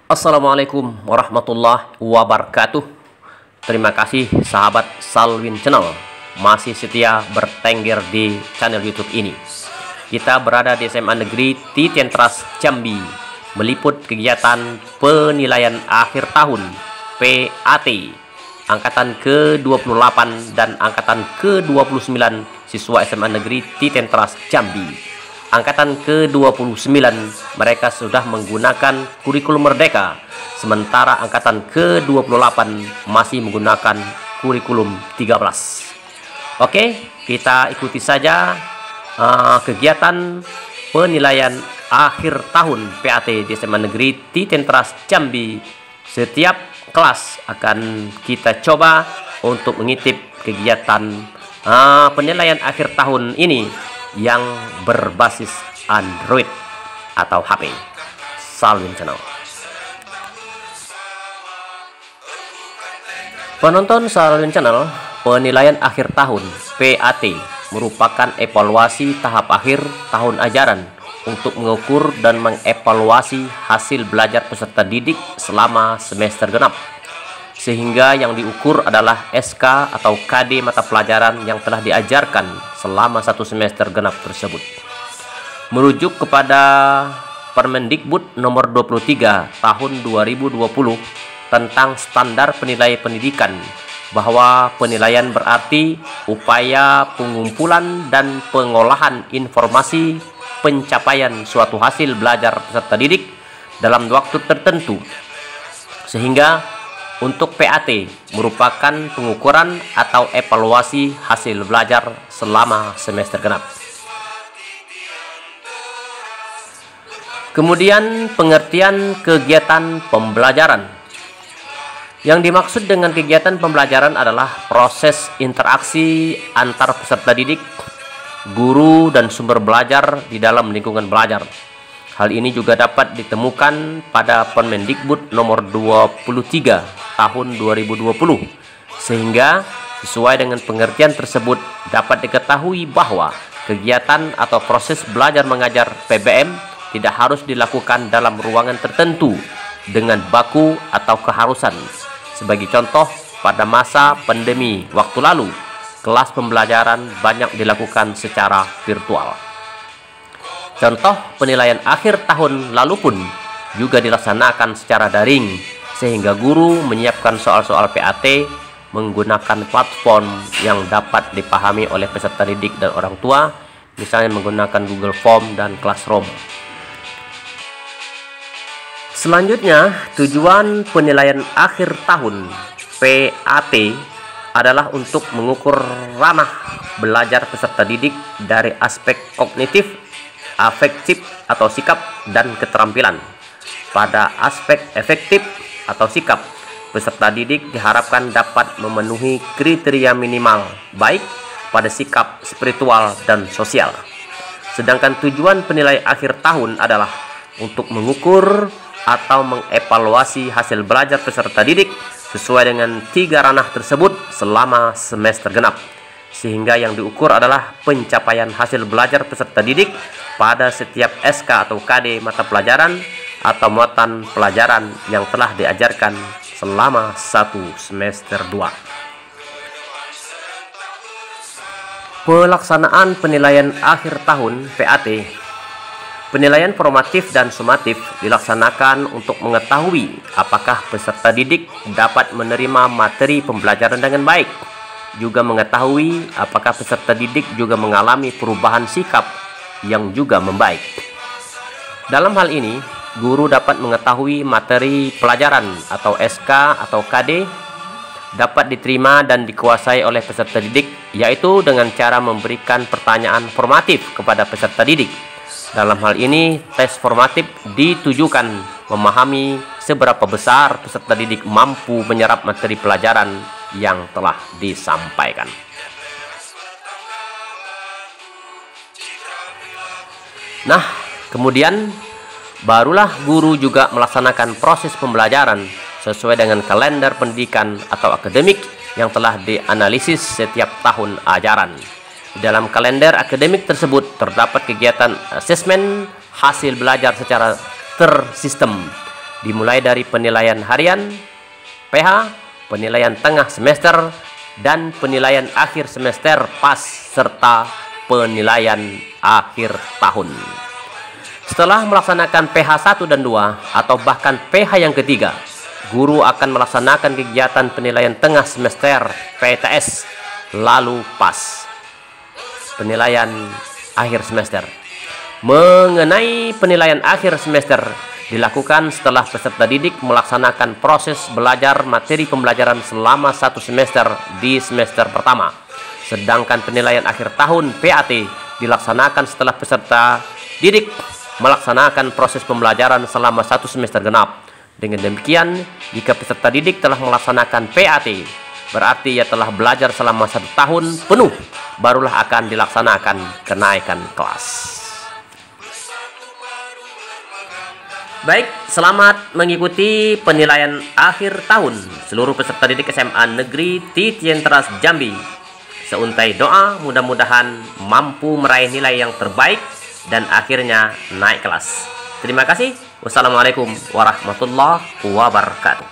Assalamualaikum warahmatullahi wabarakatuh. Terima kasih sahabat Salwin Channel masih setia bertengger di channel YouTube ini. Kita berada di SMA Negeri Titentras Jambi, meliput kegiatan penilaian akhir tahun PAT angkatan ke-28 dan angkatan ke-29 siswa SMA Negeri Titentras Jambi. Angkatan ke-29 mereka sudah menggunakan kurikulum Merdeka, sementara angkatan ke-28 masih menggunakan kurikulum 13. Oke, kita ikuti saja kegiatan penilaian akhir tahun PAT di SMA Negeri Titentras Jambi. Setiap kelas akan kita coba untuk mengintip kegiatan penilaian akhir tahun ini yang berbasis Android atau HP. Salwin Channel. Penonton Salwin Channel, penilaian akhir tahun PAT merupakan evaluasi tahap akhir tahun ajaran untuk mengukur dan mengevaluasi hasil belajar peserta didik selama semester genap, sehingga yang diukur adalah SK atau KD mata pelajaran yang telah diajarkan selama satu semester genap tersebut. Merujuk kepada Permendikbud nomor 23 tahun 2020 tentang standar penilai pendidikan, bahwa penilaian berarti upaya pengumpulan dan pengolahan informasi pencapaian suatu hasil belajar peserta didik dalam waktu tertentu, sehingga untuk PAT merupakan pengukuran atau evaluasi hasil belajar selama semester genap. Kemudian pengertian kegiatan pembelajaran. Yang dimaksud dengan kegiatan pembelajaran adalah proses interaksi antar peserta didik, guru, dan sumber belajar di dalam lingkungan belajar. Hal ini juga dapat ditemukan pada Permendikbud nomor 23 tahun 2020, sehingga sesuai dengan pengertian tersebut dapat diketahui bahwa kegiatan atau proses belajar mengajar PBM tidak harus dilakukan dalam ruangan tertentu dengan baku atau keharusan. Sebagai contoh, pada masa pandemi waktu lalu, kelas pembelajaran banyak dilakukan secara virtual. Contoh penilaian akhir tahun lalu pun juga dilaksanakan secara daring, sehingga guru menyiapkan soal-soal PAT menggunakan platform yang dapat dipahami oleh peserta didik dan orang tua, misalnya menggunakan Google Form dan Classroom. Selanjutnya, tujuan penilaian akhir tahun PAT adalah untuk mengukur ranah belajar peserta didik dari aspek kognitif, afektif atau sikap, dan keterampilan. Pada aspek efektif atau sikap, peserta didik diharapkan dapat memenuhi kriteria minimal baik pada sikap spiritual dan sosial. Sedangkan tujuan penilaian akhir tahun adalah untuk mengukur atau mengevaluasi hasil belajar peserta didik sesuai dengan tiga ranah tersebut selama semester genap, sehingga yang diukur adalah pencapaian hasil belajar peserta didik pada setiap SK atau KD mata pelajaran atau muatan pelajaran yang telah diajarkan selama satu semester 2. Pelaksanaan penilaian akhir tahun PAT. Penilaian formatif dan sumatif dilaksanakan untuk mengetahui apakah peserta didik dapat menerima materi pembelajaran dengan baik, juga mengetahui apakah peserta didik juga mengalami perubahan sikap yang juga membaik. Dalam hal ini, guru dapat mengetahui materi pelajaran atau SK atau KD dapat diterima dan dikuasai oleh peserta didik, yaitu dengan cara memberikan pertanyaan formatif kepada peserta didik. Dalam hal ini, tes formatif ditujukan memahami seberapa besar peserta didik mampu menyerap materi pelajaran yang telah disampaikan. Nah, kemudian barulah guru juga melaksanakan proses pembelajaran sesuai dengan kalender pendidikan atau akademik yang telah dianalisis setiap tahun ajaran. Di dalam kalender akademik tersebut terdapat kegiatan asesmen hasil belajar secara tersistem dimulai dari penilaian harian, PH, penilaian tengah semester, dan penilaian akhir semester pas serta penilaian akhir tahun. Setelah melaksanakan PH 1 dan 2 atau bahkan PH yang ketiga, guru akan melaksanakan kegiatan penilaian tengah semester PTS, lalu pas penilaian akhir semester. Mengenai penilaian akhir semester dilakukan setelah peserta didik melaksanakan proses belajar materi pembelajaran selama 1 semester di semester pertama. Sedangkan penilaian akhir tahun PAT dilaksanakan setelah peserta didik melaksanakan proses pembelajaran selama 1 semester genap. Dengan demikian, jika peserta didik telah melaksanakan PAT, berarti ia telah belajar selama 1 tahun penuh, barulah akan dilaksanakan kenaikan kelas. Baik, selamat mengikuti penilaian akhir tahun seluruh peserta didik SMA Negeri Titientras Jambi. Seuntai doa, mudah-mudahan mampu meraih nilai yang terbaik dan akhirnya naik kelas. Terima kasih. Wassalamualaikum warahmatullahi wabarakatuh.